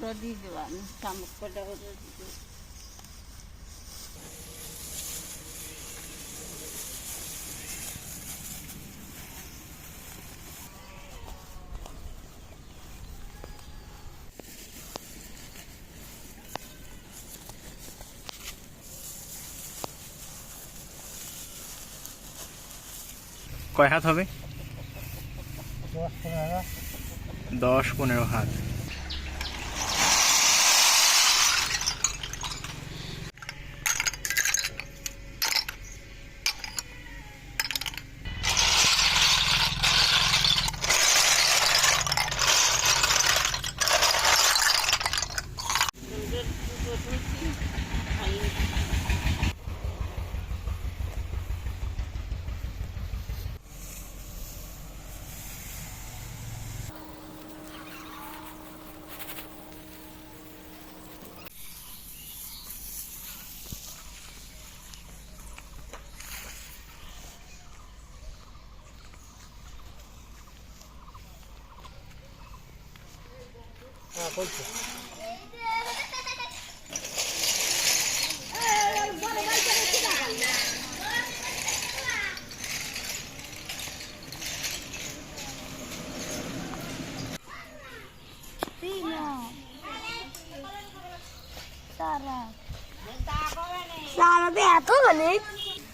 কটা দিয়ে দিলাম, শামুক কটা দিয়ে দিলাম। কয় হাত হবে? 10-15 হাত।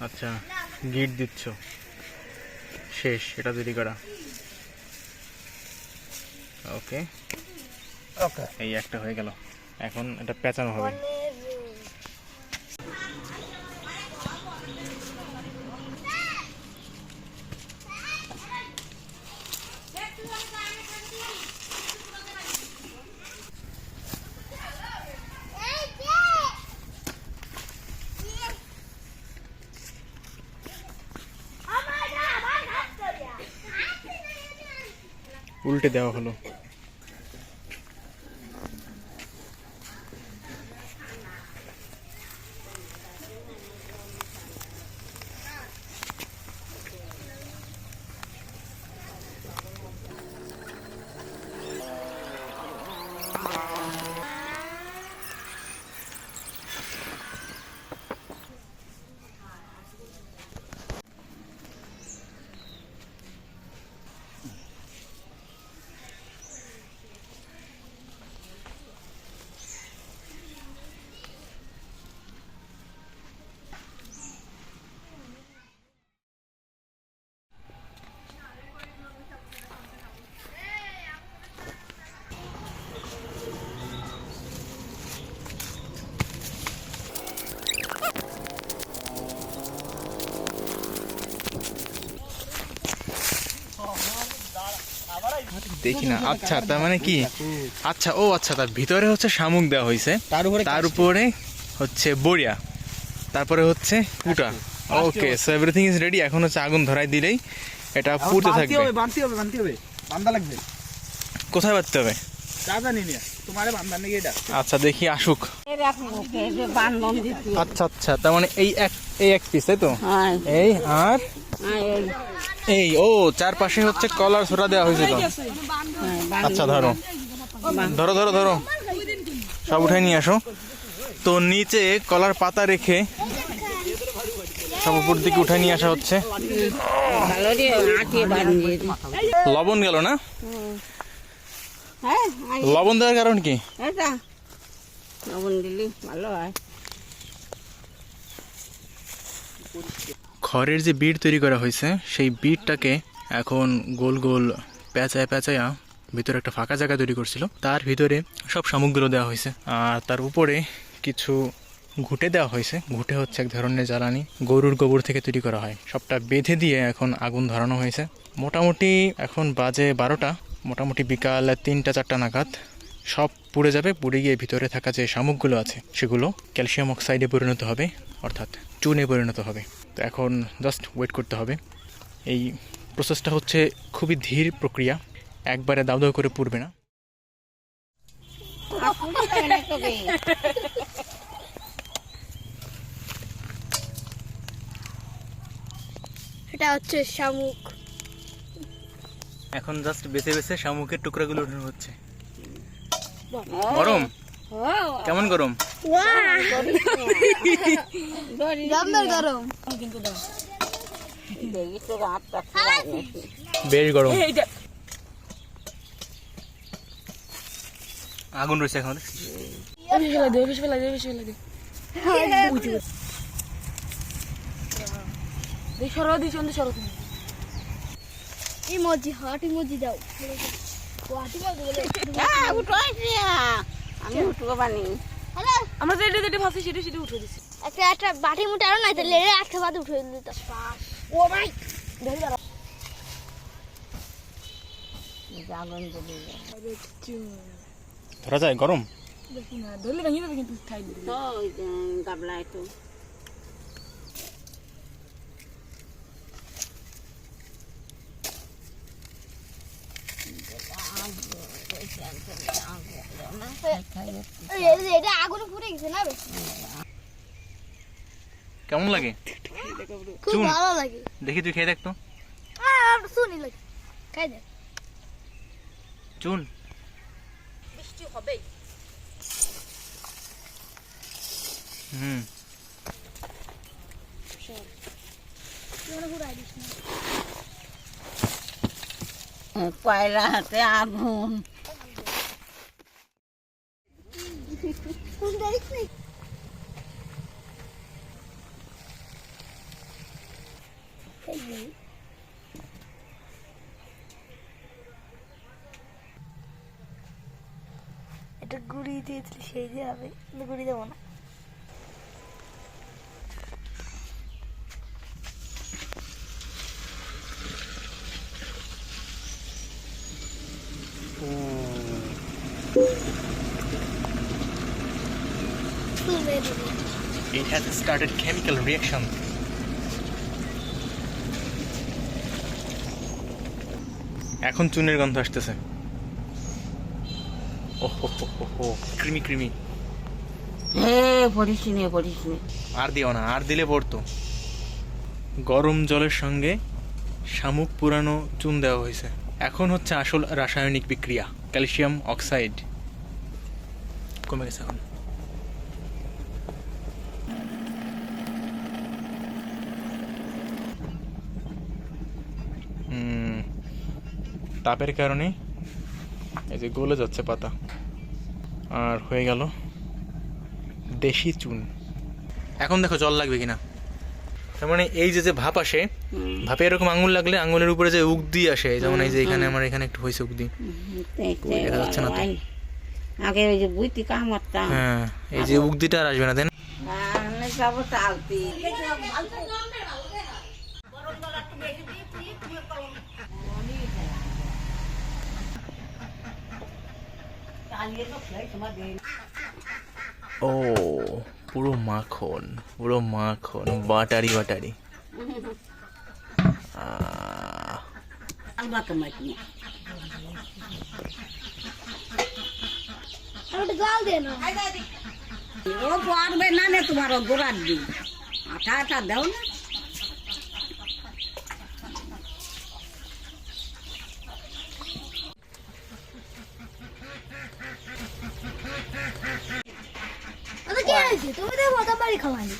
আচ্ছা, গিট দিচ্ছ, শেষ এটা তৈরি করা। ওকে ওকে, এই একটা হয়ে গেল, এখন এটা পেঁচানো হবে। উল্টে দেওয়া হলো। দেখি না, আচ্ছা তার মানে কি, আচ্ছা ও আচ্ছা, তার ভিতরে হচ্ছে শামুক দেওয়া হয়েছে, তার উপরে হচ্ছে বড়িয়া, তারপরে হচ্ছে কুটা। ওকে, সো এভরিথিং ইজ রেডি। এখন হচ্ছে আগুন ধরাই দিলেই এটা পুড়তে থাকবে। বানতে হবে বান্দা লাগবে। কোথায় বাঁধতে হবে? আচ্ছা দেখি আসুক। আচ্ছা আচ্ছা, তার মানে এই এক পিস, তাই তো? এই আর এই, ও চারপাশে হচ্ছে কলার ছোটা দেওয়া হয়েছিল। আচ্ছা ধরো ধরো ধরো ধরো, সব উঠাই নিয়ে আসো। তো নিচে কলার পাতা রেখে সব উপর দিকে উঠাই নিয়ে আসা হচ্ছে। লবণ গেল না? লবণ দেওয়ার কারণ কি? লবণ দিলে ভালো হয়। খড়ের যে বিট তৈরি করা হয়েছে, সেই বিটটাকে এখন গোল গোল পেঁচায়া ভিতরে একটা ফাঁকা জায়গা তৈরি করছিল, তার ভিতরে সব শামুকগুলো দেওয়া হয়েছে। আর তার উপরে কিছু ঘুঁটে দেওয়া হয়েছে। ঘুঁটে হচ্ছে এক ধরনের জ্বালানি, গরুর গোবর থেকে তৈরি করা হয়। সবটা বেঁধে দিয়ে এখন আগুন ধরানো হয়েছে। মোটামুটি এখন বাজে 12টা, মোটামুটি বিকাল 3টা-4টা নাগাদ সব পুড়ে যাবে। পুড়ে গিয়ে ভিতরে থাকা যে শামুকগুলো আছে সেগুলো ক্যালসিয়াম অক্সাইডে পরিণত হবে, অর্থাৎ চুনে পরিণত হবে। তো এখন জাস্ট ওয়েট করতে হবে। এই প্রসেসটা হচ্ছে খুবই ধীর প্রক্রিয়া, একবারে দাউ দাউ করে পুড়বে না। এটা হচ্ছে শামুক। এখন জাস্ট বেছে বেছে শামুকের টুকরাগুলো উঠানো হচ্ছে। গরম? কেমন গরম? জম্বের গরম। দেখি তোর হাতটা বেশ গরম। আগুন রয়েছে এখন। ইমোজি হার্ট ইমোজি দাও। আমি উঠবো বানি আমরা তো এটা ভাবছি সেটা উঠে দিছি। একটা বাটি মুটে আরো নাই তাহলে একটা বাদ উঠে দিত। ও ভাই আগুন জ্বলে ধরা যায় গরম? দেখি না ধরলে ভেঙে যাবে কিন্তু খাই দিবি। তো ওই গাবলায় তো এটা আগুনে পুড়ে গেছে না বেশি। কেমন লাগে? খুব চুন। ভালো লাগে। দেখি তুই খেয়ে দেখ তো। শুনি লাগে খাই দে। চুন বৃষ্টি হবেই। হুম। কয়লা হাতে আগুন এটা গুড়ি দিয়েছিলি সেই দিয়ে হবে, গুড়ি দেবো না। It has started chemical reaction. এখন চুনের গন্ধ আসতেছে। ওহো ক্রিমি ক্রিমি। পড়িস নে আর দিও না, আর দিলে পড়তো। গরম জলের সঙ্গে শামুক পুরানো চুন দেওয়া হয়েছে। এখন হচ্ছে আসল রাসায়নিক বিক্রিয়া, ক্যালসিয়াম অক্সাইড। কমে গেছে এখন। তাপের কারণে এই যে গলে যাচ্ছে পাতা, আর হয়ে গেল দেশি চুন। এখন দেখো জল লাগবে কিনা। তার মানে এই যে ভাপ আসে, ভাপে এরকম আঙুল লাগলে আঙুলের উপরে যে উগদি আসে, যেমন এই যে এখানে আমার এখানে একটু হয়েছে উগদি, দেখা যাচ্ছে না তো। আগে ওই যে বুঝতি কামড়তাম হ্যাঁ, এই যে উগদিটা আর আসবে না, দেন। যাবো চালতি ও পুরো মাখন, পুরো মাখন, বাটারি বাটারি। জল দে না, ও পারবে না নে তোমার গোড়ার দিন আঠা আঠা দাও না। কি হয়েছে? তুমি তো বাদাম বাড়ি খাওয়ানি।